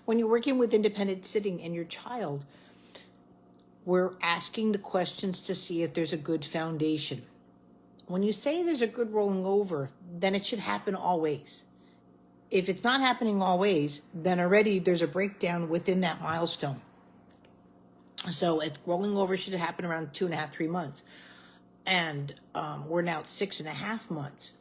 When you're working with independent sitting and your child, we're asking the questions to see if there's a good foundation. When you say there's a good rolling over, then it should happen always. If it's not happening always, then already there's a breakdown within that milestone. So it's rolling over should happen around 2.5, 3 months. And we're now at 6.5 months.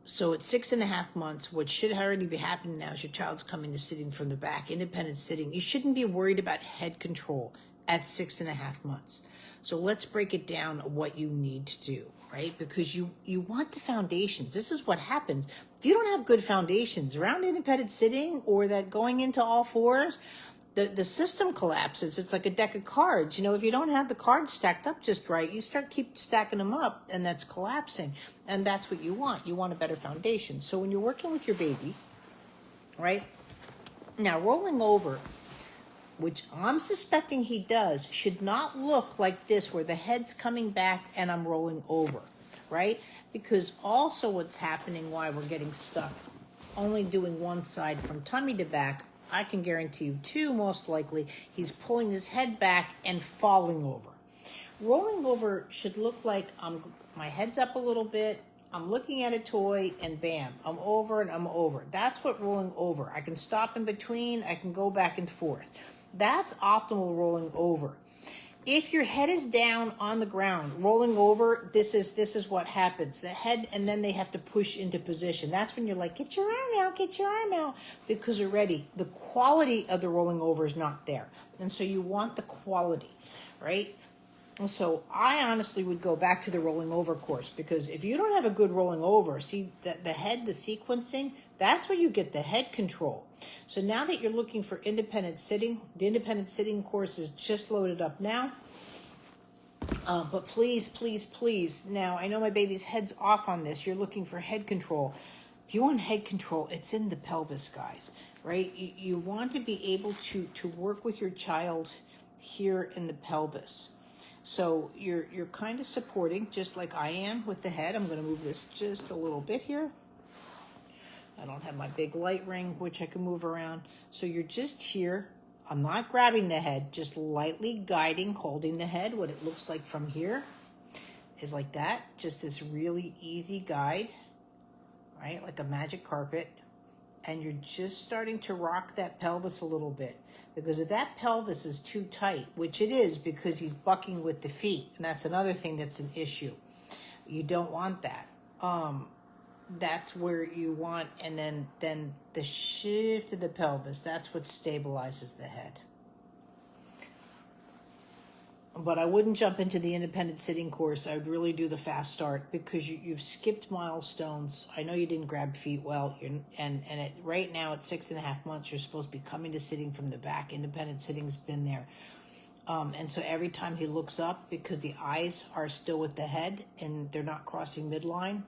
So at 6.5 months, what should already be happening now is your child's coming to sitting from the back, independent sitting. You shouldn't be worried about head control at 6.5 months. So let's break it down what you need to do, right? Because you want the foundations. This is what happens. If you don't have good foundations around independent sitting or that going into all fours, the system collapses. It's like a deck of cards. You know, if you don't have the cards stacked up just right, you keep stacking them up and that's collapsing. And that's what you want. You want a better foundation. So when you're working with your baby, right? Now rolling over, which I'm suspecting he does, should not look like this where the head's coming back and I'm rolling over, right? Because also what's happening why we're getting stuck only doing one side from tummy to back, I can guarantee you too, most likely, he's pulling his head back and falling over. Rolling over should look like my head's up a little bit, I'm looking at a toy, and bam, I'm over and I'm over. That's what rolling over. I can stop in between, I can go back and forth. That's optimal rolling over. If your head is down on the ground, rolling over, this is what happens. The head, and then they have to push into position. That's when you're like, get your arm out, get your arm out. Because already the quality of the rolling over is not there. And so you want the quality, right? So I honestly would go back to the rolling over course, because if you don't have a good rolling over, see that the head, the sequencing, that's where you get the head control. So now that you're looking for independent sitting, the independent sitting course is just loaded up now. But please, please, please, now I know my baby's head's off on this. You're looking for head control. If you want head control, it's in the pelvis, guys, right? You want to be able to work with your child here in the pelvis. So you're kind of supporting, just like I am with the head. I'm going to move this just a little bit here. I don't have my big light ring, which I can move around. So you're just here. I'm not grabbing the head, just lightly guiding, holding the head. What it looks like from here is like that. Just this really easy guide, right? Like a magic carpet. And you're just starting to rock that pelvis a little bit. Because if that pelvis is too tight, which it is because he's bucking with the feet, and that's another thing that's an issue. You don't want that. That's where you want, and then the shift of the pelvis, that's what stabilizes the head. But I wouldn't jump into the independent sitting course. I would really do the fast start, because you've skipped milestones. I know you didn't grab feet well, right now at 6.5 months, you're supposed to be coming to sitting from the back. Independent sitting's been there. And so every time he looks up, because the eyes are still with the head and they're not crossing midline,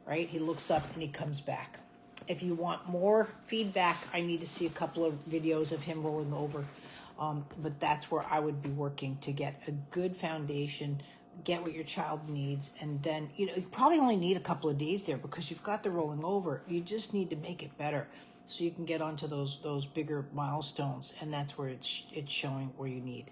right? He looks up and he comes back. If you want more feedback, I need to see a couple of videos of him rolling over. But that's where I would be working to get a good foundation, get what your child needs, and then, you probably only need a couple of days there because you've got the rolling over. You just need to make it better so you can get onto those bigger milestones, and that's where it's showing where you need.